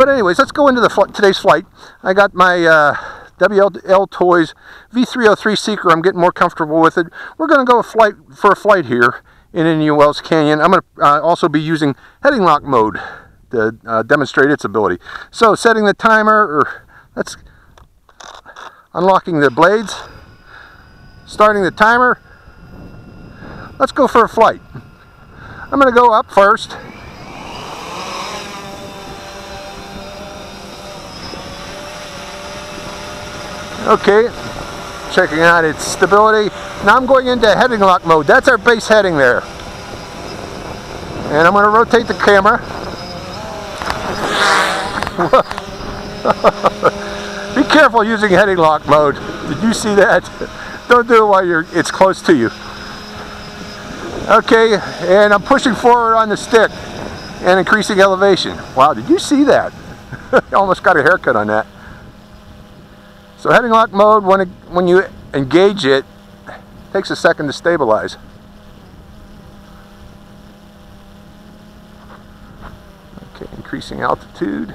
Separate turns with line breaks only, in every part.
But anyways, let's go into today's flight. I got my Wltoys V303 Seeker. I'm getting more comfortable with it. We're going to go for a flight here in Indian Wells Canyon. I'm going to also be using heading lock mode to demonstrate its ability. So setting the timer, or let's unlocking the blades, starting the timer. Let's go for a flight. I'm going to go up first. Okay, checking out its stability. Now I'm going into heading lock mode. That's our base heading there. And I'm going to rotate the camera. Be careful using heading lock mode. Did you see that? Don't do it while it's close to you. Okay, and I'm pushing forward on the stick and increasing elevation. Wow, did you see that? I almost got a haircut on that. So heading lock mode, when you engage it, takes a second to stabilize. Okay, increasing altitude.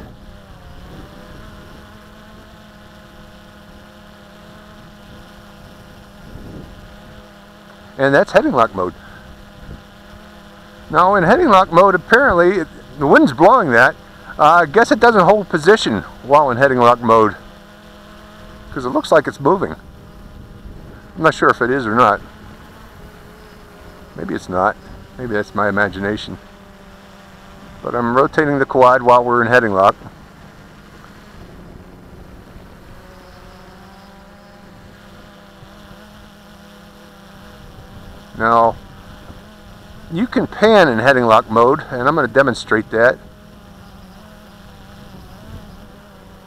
And that's heading lock mode. Now in heading lock mode, apparently, the wind's blowing that. I guess it doesn't hold position while in heading lock mode, because it looks like it's moving. I'm not sure if it is or not. Maybe it's not. Maybe that's my imagination. But I'm rotating the quad while we're in heading lock. Now, you can pan in heading lock mode, and I'm going to demonstrate that.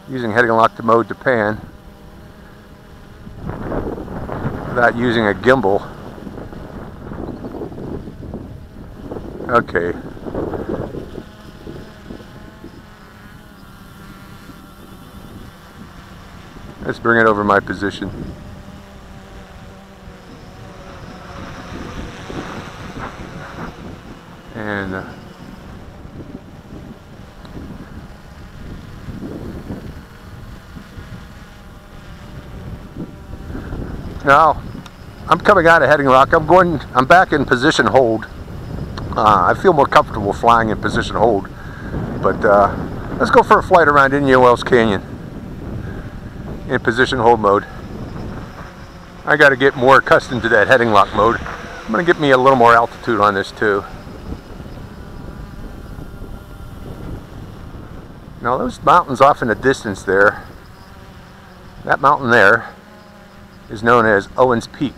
Using heading lock mode to pan, without using a gimbal. Okay. Let's bring it over my position. And now I'm coming out of heading lock. I'm back in position hold. I feel more comfortable flying in position hold. But let's go for a flight around Indian Wells Canyon in position hold mode. I got to get more accustomed to that heading lock mode. I'm going to get me a little more altitude on this too. Now those mountains off in the distance there, that mountain there is known as Owens Peak,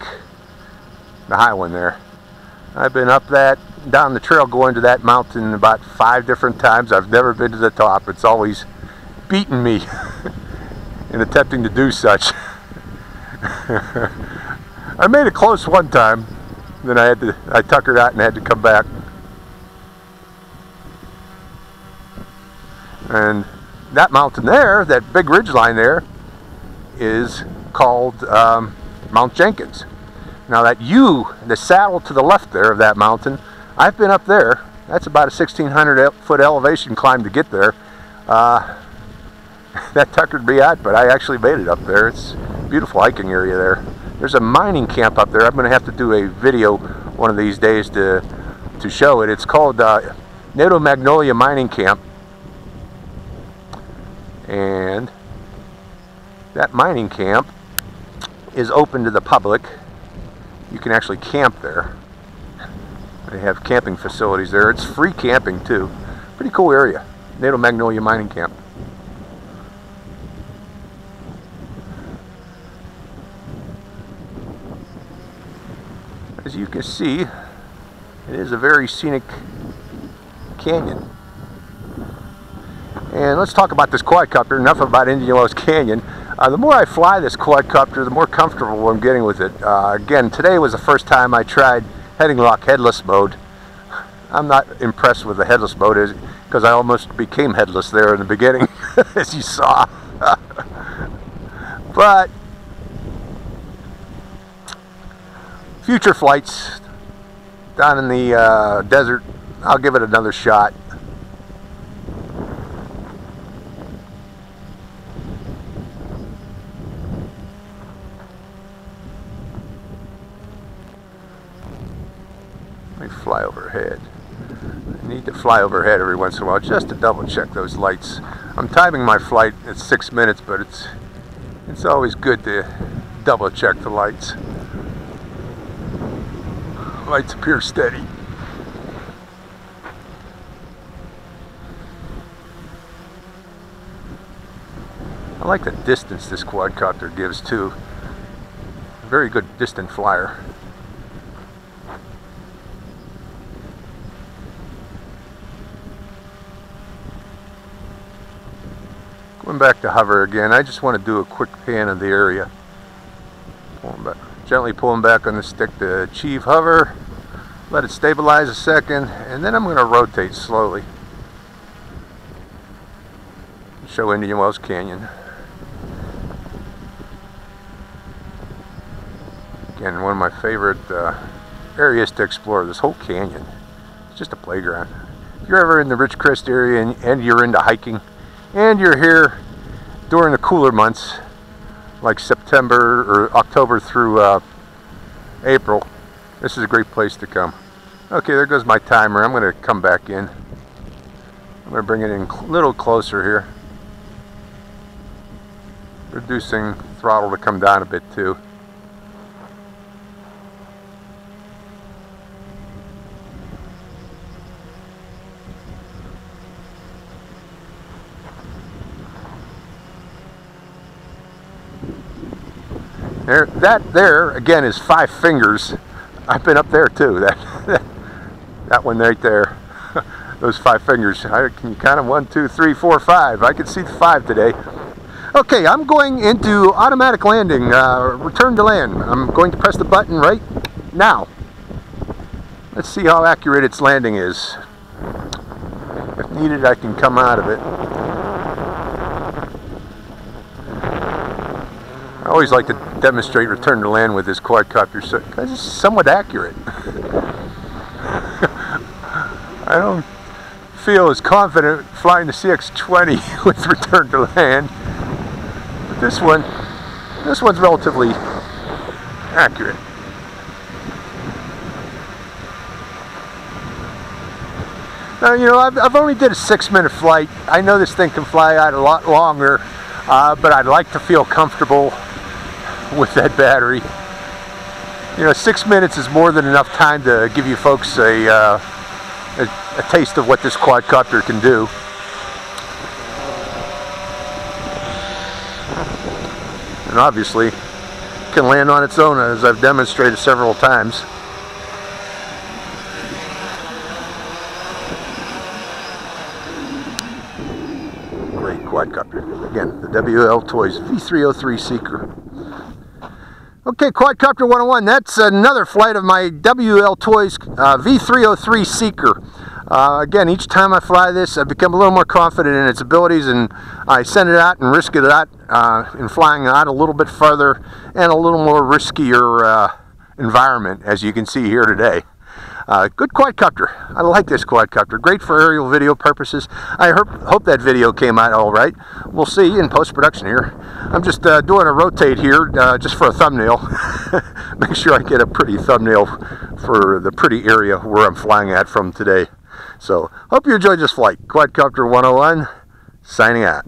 the high one there. I've been up down the trail going to that mountain about 5 different times. I've never been to the top. It's always beaten me in attempting to do such. I made it close one time, then I tuckered out and had to come back. And that mountain there, that big ridge line there, is called Mount Jenkins. Now the saddle to the left there of that mountain, I've been up there. That's about a 1,600-foot elevation climb to get there. That tuckered me out, but I actually made it up there. It's a beautiful hiking area there. There's a mining camp up there. I'm going to have to do a video one of these days to show it. It's called Nato Magnolia Mining Camp. And that mining camp is open to the public. You can actually camp there. They have camping facilities there. It's free camping too. Pretty cool area. Nato Magnolia Mining Camp. As you can see, it is a very scenic canyon. And let's talk about this quadcopter. Enough about Indian Wells Canyon. The more I fly this quadcopter, the more comfortable I'm getting with it. Again, today was the first time I tried heading lock headless mode. I'm not impressed with the headless mode because I almost became headless there in the beginning, as you saw. But future flights down in the desert, I'll give it another shot. fly overhead. I need to fly overhead every once in a while just to double check those lights. I'm timing my flight at 6 minutes, but it's always good to double check the lights. Lights appear steady. I like the distance this quadcopter gives too. Very good distant flyer. Going back to hover again, I just want to do a quick pan of the area. Gently pulling back on the stick to achieve hover. Let it stabilize a second, and then I'm going to rotate slowly. Show Indian Wells Canyon. Again, one of my favorite areas to explore, this whole canyon. It's just a playground. If you're ever in the Ridgecrest area and you're into hiking, and you're here during the cooler months, like September or October through April, this is a great place to come. Okay, there goes my timer. I'm going to come back in. I'm going to bring it in a little closer here. Reducing throttle to come down a bit too. There again is 5 fingers. I've been up there too. That one right there. Those 5 fingers. Can you count them? 1, 2, 3, 4, 5. I can see the 5 today. Okay, I'm going into automatic landing. Return to land. I'm going to press the button right now. Let's see how accurate its landing is. If needed, I can come out of it. I always like to demonstrate return to land with this quadcopter because it's somewhat accurate. I don't feel as confident flying the CX-20 with return to land, but this one's relatively accurate. Now, you know, I've only did a 6-minute flight. I know this thing can fly out a lot longer, but I'd like to feel comfortable with that battery. You know, 6 minutes is more than enough time to give you folks a taste of what this quadcopter can do. And obviously can land on its own, as I've demonstrated several times. Great quadcopter. Again, the Wltoys V303 Seeker. Okay, Quadcopter 101, that's another flight of my Wltoys V303 Seeker. Again, each time I fly this, I become a little more confident in its abilities, and I send it out and risk it out in flying out a little bit further and a little more riskier environment, as you can see here today. Good quadcopter. I like this quadcopter. Great for aerial video purposes. I hope that video came out all right. We'll see in post-production here. I'm just doing a rotate here just for a thumbnail. Make sure I get a pretty thumbnail for the pretty area where I'm flying at from today. So, hope you enjoyed this flight. Quadcopter 101, signing out.